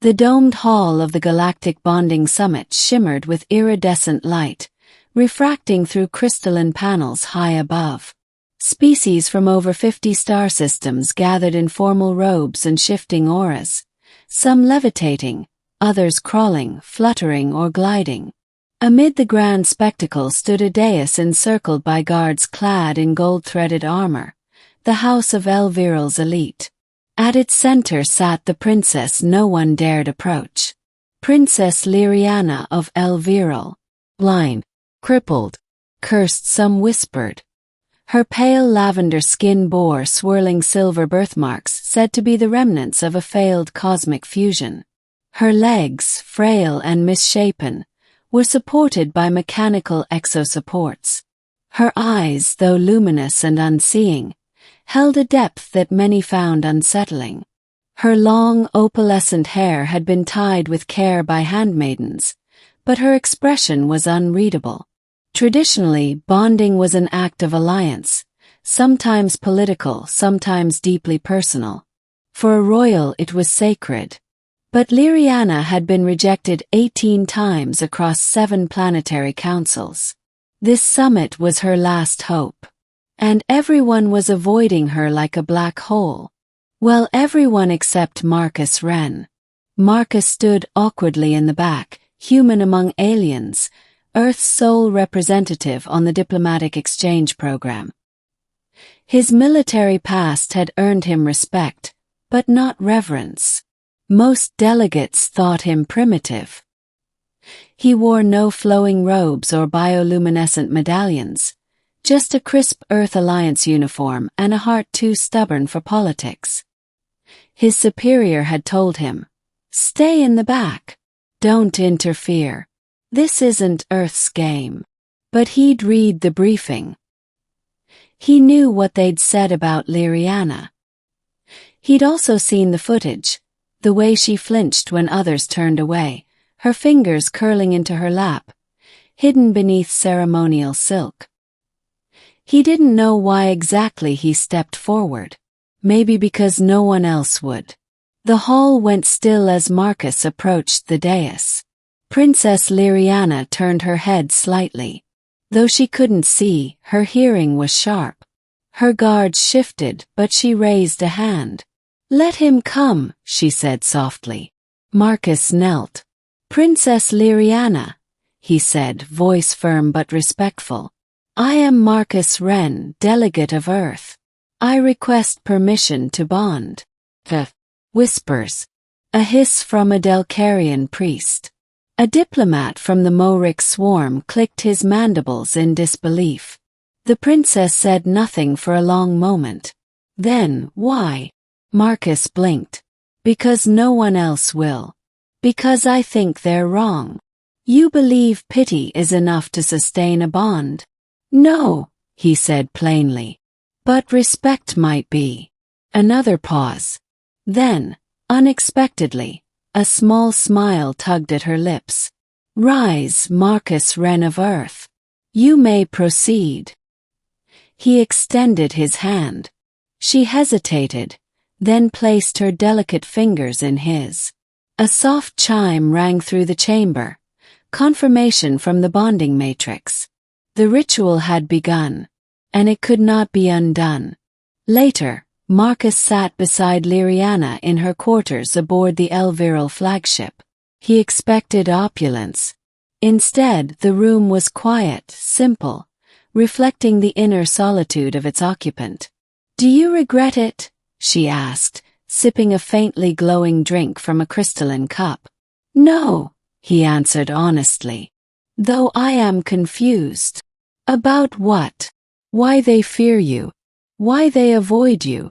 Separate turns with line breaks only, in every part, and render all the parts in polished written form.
The domed hall of the Galactic bonding summit shimmered with iridescent light, refracting through crystalline panels high above. Species from over 50 star systems gathered in formal robes and shifting auras, some levitating, others crawling, fluttering, or gliding. Amid the grand spectacle stood a dais encircled by guards clad in gold-threaded armor, the house of Elviral's elite. At its center sat the princess no one dared approach. Princess Liri'ana of Elviral. Blind, crippled, cursed, some whispered. Her pale lavender skin bore swirling silver birthmarks said to be the remnants of a failed cosmic fusion. Her legs, frail and misshapen, were supported by mechanical exosupports. Her eyes, though luminous and unseeing, held a depth that many found unsettling. Her long, opalescent hair had been tied with care by handmaidens, but her expression was unreadable. Traditionally, bonding was an act of alliance, sometimes political, sometimes deeply personal. For a royal it was sacred. But Liri'ana had been rejected 18 times across 7 planetary councils. This summit was her last hope. And everyone was avoiding her like a black hole. Well, everyone except Marcus Wren. Marcus stood awkwardly in the back, human among aliens, Earth's sole representative on the diplomatic exchange program. His military past had earned him respect, but not reverence. Most delegates thought him primitive. He wore no flowing robes or bioluminescent medallions, just a crisp Earth Alliance uniform and a heart too stubborn for politics. His superior had told him, "Stay in the back. Don't interfere. This isn't Earth's game." But he'd read the briefing. He knew what they'd said about Liri'ana. He'd also seen the footage, the way she flinched when others turned away, her fingers curling into her lap, hidden beneath ceremonial silk. He didn't know why exactly he stepped forward. Maybe because no one else would. The hall went still as Marcus approached the dais. Princess Liri'ana turned her head slightly. Though she couldn't see, her hearing was sharp. Her guards shifted, but she raised a hand. "Let him come," she said softly. Marcus knelt. "Princess Liri'ana," he said, voice firm but respectful. "I am Marcus Wren, delegate of Earth. I request permission to bond." Whispers. A hiss from a Delcarian priest. A diplomat from the Morik swarm clicked his mandibles in disbelief. The princess said nothing for a long moment. Then, "Why?" Marcus blinked. "Because no one else will. Because I think they're wrong. You believe pity is enough to sustain a bond?" "No," he said plainly. "But respect might be." Another pause. Then, unexpectedly, a small smile tugged at her lips. "Rise, Marcus Wren of Earth. You may proceed." He extended his hand. She hesitated, then placed her delicate fingers in his. A soft chime rang through the chamber, confirmation from the bonding matrix. The ritual had begun, and it could not be undone. Later, Marcus sat beside Liri'ana in her quarters aboard the Elviral flagship. He expected opulence. Instead, the room was quiet, simple, reflecting the inner solitude of its occupant. "Do you regret it?" she asked, sipping a faintly glowing drink from a crystalline cup. "No," he answered honestly. "Though I am confused." "About what? Why they fear you? Why they avoid you?"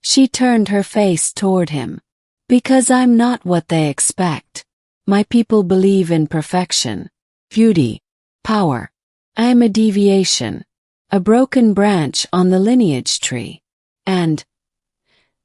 She turned her face toward him. "Because I'm not what they expect. My people believe in perfection, beauty, power. I am a deviation, a broken branch on the lineage tree. And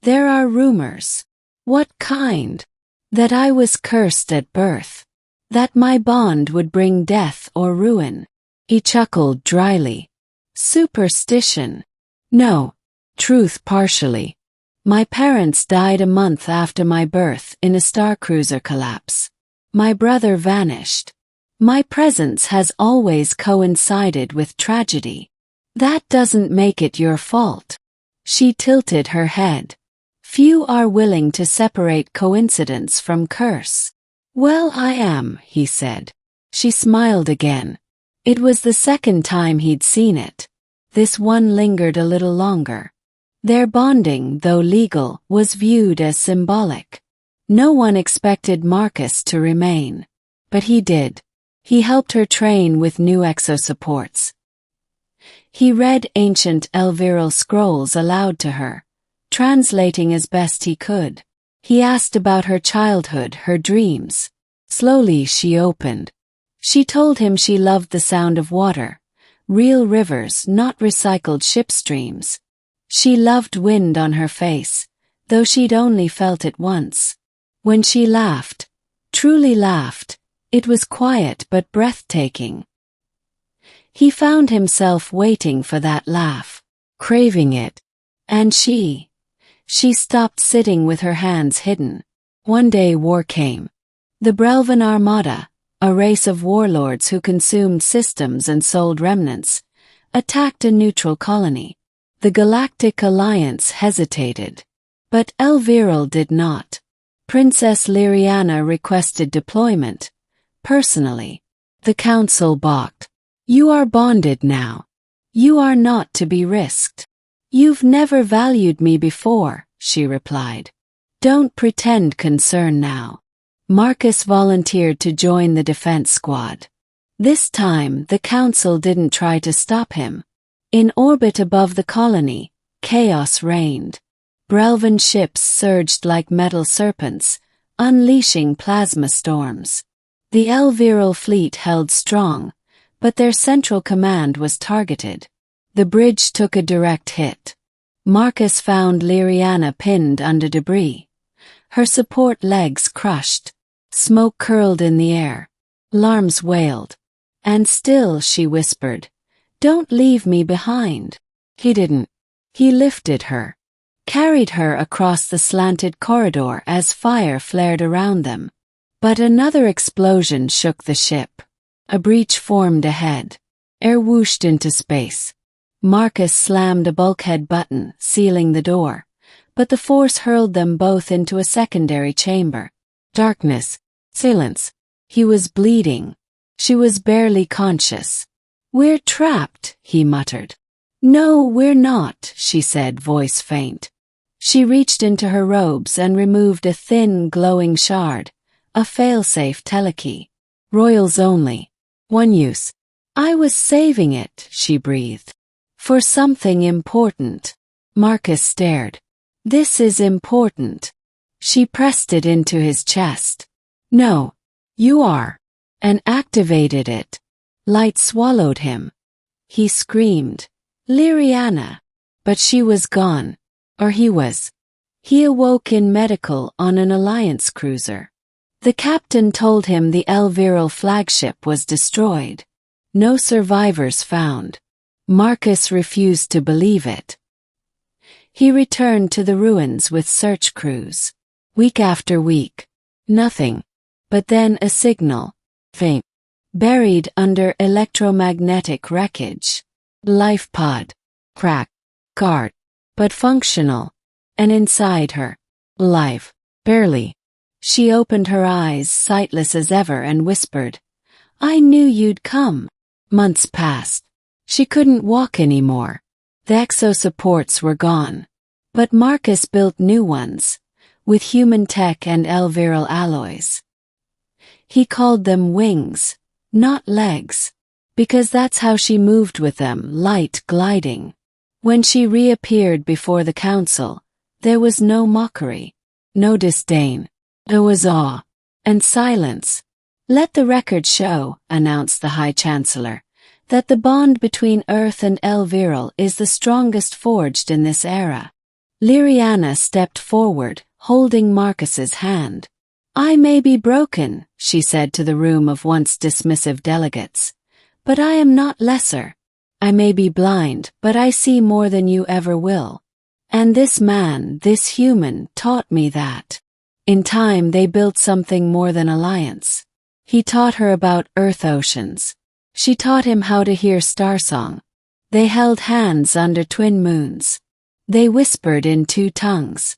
there are rumors." "What kind?" "That I was cursed at birth. That my bond would bring death or ruin." He chuckled dryly. "Superstition." "No. Truth partially. My parents died a month after my birth in a starcruiser collapse. My brother vanished. My presence has always coincided with tragedy. That doesn't make it your fault. She tilted her head. Few are willing to separate coincidence from curse. Well, I am, he said. She smiled again. It was the second time he'd seen it. This one lingered a little longer. Their bonding, though legal, was viewed as symbolic. No one expected Marcus to remain. But he did. He helped her train with new exosupports. He read ancient Elviral scrolls aloud to her, translating as best he could. He asked about her childhood, her dreams. Slowly she opened. She told him she loved the sound of water, real rivers, not recycled ship streams. She loved wind on her face, though she'd only felt it once. When she laughed, truly laughed, it was quiet but breathtaking. He found himself waiting for that laugh, craving it. And she stopped sitting with her hands hidden. One day war came. The Brelvan Armada, a race of warlords who consumed systems and sold remnants, attacked a neutral colony. The Galactic Alliance hesitated. But Elviral did not. Princess Liri'ana requested deployment. Personally. The Council balked. You are bonded now. You are not to be risked. You've never valued me before, she replied. Don't pretend concern now. Marcus volunteered to join the defense squad. This time, the Council didn't try to stop him. In orbit above the colony, chaos reigned. Brelvan ships surged like metal serpents, unleashing plasma storms. The Elviral fleet held strong, but their central command was targeted. The bridge took a direct hit. Marcus found Liri'ana pinned under debris. Her support legs crushed. Smoke curled in the air. Alarms wailed. And still, she whispered, "Don't leave me behind." He didn't. He lifted her, carried her across the slanted corridor as fire flared around them. But another explosion shook the ship. A breach formed ahead. Air whooshed into space. Marcus slammed a bulkhead button, sealing the door, but the force hurled them both into a secondary chamber. Darkness. Silence. He was bleeding. She was barely conscious. "We're trapped," he muttered. "No, we're not," she said, voice faint. She reached into her robes and removed a thin, glowing shard, a failsafe telekey. Royals only. One use. "I was saving it," she breathed. "For something important." Marcus stared. "This is important." She pressed it into his chest. "No. You are." And activated it. Light swallowed him. He screamed, "Liri'ana!" But she was gone. Or he was. He awoke in medical on an Alliance cruiser. The captain told him the Elviral flagship was destroyed. No survivors found. Marcus refused to believe it. He returned to the ruins with search crews. Week after week. Nothing. But then a signal. Faint. Buried under electromagnetic wreckage. Life pod. Crack. Guard. But functional. And inside her. Life. Barely. She opened her eyes, sightless as ever, and whispered, "I knew you'd come." Months passed. She couldn't walk anymore. The exosupports were gone. But Marcus built new ones, with human tech and Elviral alloys. He called them wings, not legs, because that's how she moved with them, light gliding. When she reappeared before the council, there was no mockery, no disdain. There was awe and silence. "Let the record show," announced the High Chancellor, "that the bond between Earth and Elviral is the strongest forged in this era." Liri'ana stepped forward, holding Marcus's hand. "I may be broken," she said to the room of once dismissive delegates, "but I am not lesser. I may be blind, but I see more than you ever will. And this man, this human, taught me that. In time they built something more than alliance. He taught her about earth oceans. She taught him how to hear star song. They held hands under twin moons. They whispered in two tongues.